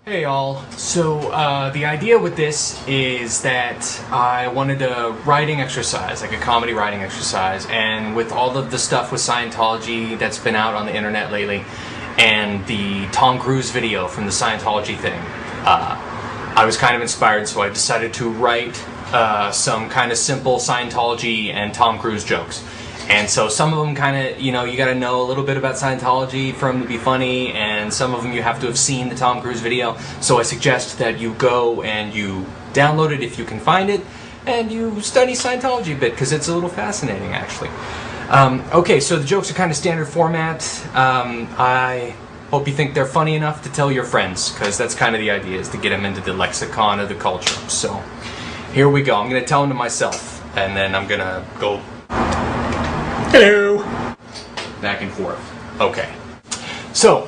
Hey y'all. So the idea with this is that I wanted a writing exercise, like a comedy writing exercise, and with all of the stuff with Scientology that's been out on the internet lately, and the Tom Cruise video from the Scientology thing, I was kind of inspired, so I decided to write some kind of simple Scientology and Tom Cruise jokes. And so some of them kind of, you gotta know a little bit about Scientology for them to be funny, and some of them you have to have seen the Tom Cruise video. So I suggest that you go and you download it if you can find it, and you study Scientology a bit, because it's a little fascinating, actually. Okay, so the jokes are kind of standard format. I hope you think they're funny enough to tell your friends, because that's kind of the idea, is to get them into the lexicon of the culture. So here we go. I'm going to tell them to myself, and then I'm going to go... Hello! Back and forth. Okay. So,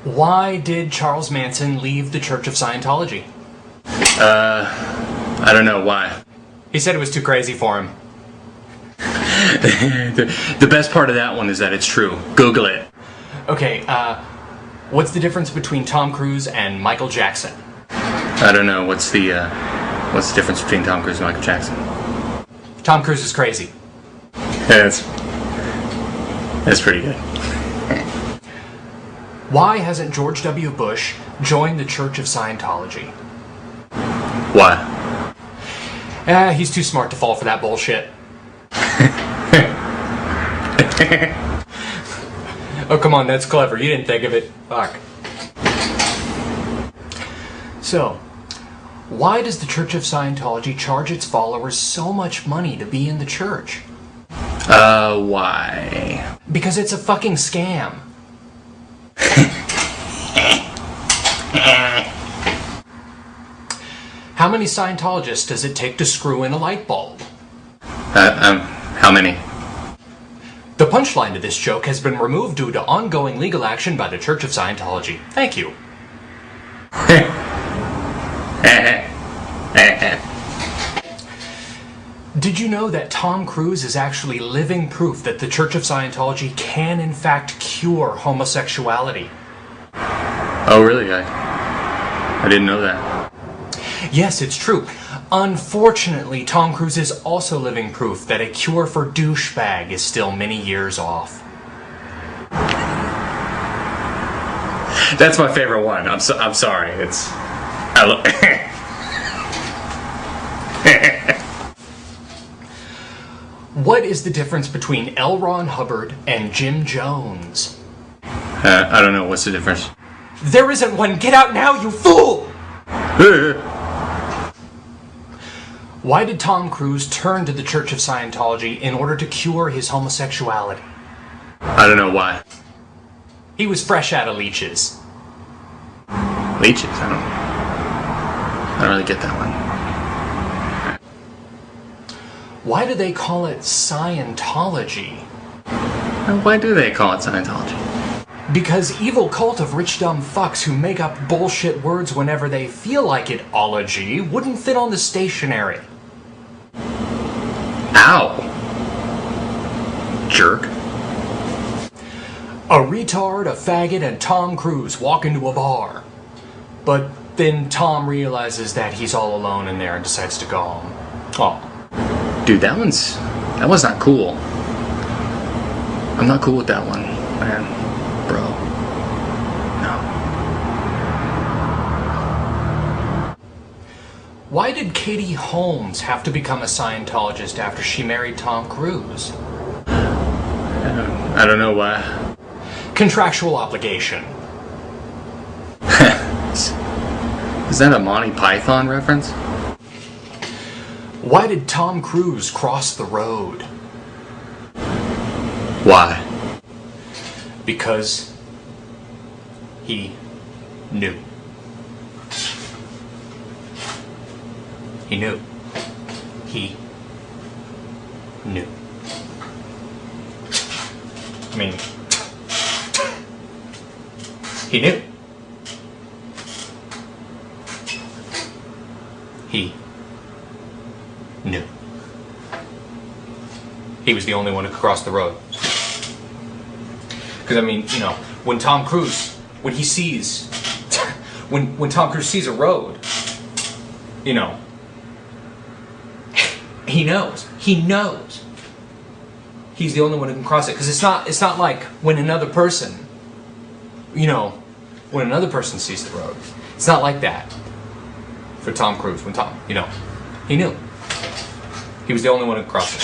why did Charles Manson leave the Church of Scientology? I don't know why. He said it was too crazy for him. The best part of that one is that it's true. Google it. Okay, what's the difference between Tom Cruise and Michael Jackson? I don't know. What's the difference between Tom Cruise and Michael Jackson? Tom Cruise is crazy. Yeah, that's pretty good. Why hasn't George W. Bush joined the Church of Scientology? Why? He's too smart to fall for that bullshit. Oh, come on, that's clever. You didn't think of it. Fuck. So, why does the Church of Scientology charge its followers so much money to be in the church? Why? Because it's a fucking scam. How many Scientologists does it take to screw in a light bulb? How many? The punchline to this joke has been removed due to ongoing legal action by the Church of Scientology. Thank you. Did you know that Tom Cruise is actually living proof that the Church of Scientology can in fact cure homosexuality? Oh, really? I didn't know that. Yes, it's true. Unfortunately, Tom Cruise is also living proof that a cure for douchebag is still many years off. That's my favorite one. I'm sorry. What is the difference between L. Ron Hubbard and Jim Jones? I don't know. What's the difference? There isn't one! Get out now, you fool! Why did Tom Cruise turn to the Church of Scientology in order to cure his homosexuality? I don't know why. He was fresh out of leeches. Leeches? I don't really get that one. Why do they call it Scientology? Why do they call it Scientology? Because evil cult of rich dumb fucks who make up bullshit words whenever they feel like it ology wouldn't fit on the stationery. Ow. Jerk. A retard, a faggot, and Tom Cruise walk into a bar. But then Tom realizes that he's all alone in there and decides to go home. Oh. Dude, that one's not cool. I'm not cool with that one, man. Bro. No. Why did Katie Holmes have to become a Scientologist after she married Tom Cruise? I don't know why. Contractual obligation. Is that a Monty Python reference? Why did Tom Cruise cross the road? Why? Because he knew. He knew. He knew. I mean, he knew. He knew. He was the only one who could cross the road. Because, I mean, when Tom Cruise, when he sees when Tom Cruise sees a road, you know, he knows. He knows. He's the only one who can cross it. Because it's not like when another person, you know, when another person sees the road. It's not like that for Tom Cruise. When Tom, you know, he knew. He was the only one who crossed it.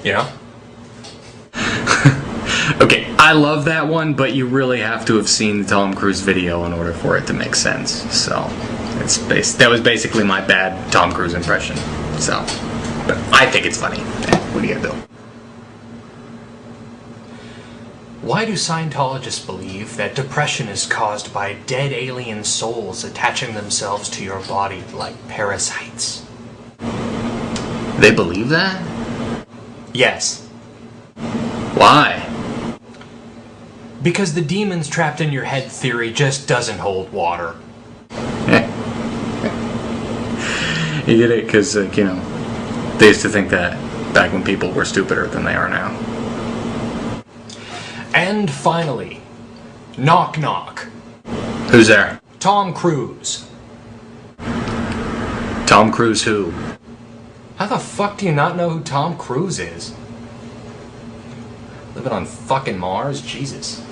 You know? Okay, I love that one, but you really have to have seen the Tom Cruise video in order for it to make sense. So, that was basically my bad Tom Cruise impression. So, but I think it's funny. What are you gonna do? Why do Scientologists believe that depression is caused by dead alien souls attaching themselves to your body like parasites? They believe that? Yes. Why? Because the demons trapped in your head theory just doesn't hold water. You get it? Because, you know, they used to think that back when people were stupider than they are now. And finally, knock knock. Who's there? Tom Cruise. Tom Cruise who? How the fuck do you not know who Tom Cruise is? Living on fucking Mars? Jesus.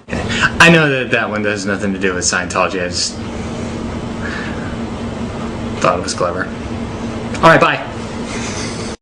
I know that one has nothing to do with Scientology. I just thought it was clever. Alright, bye.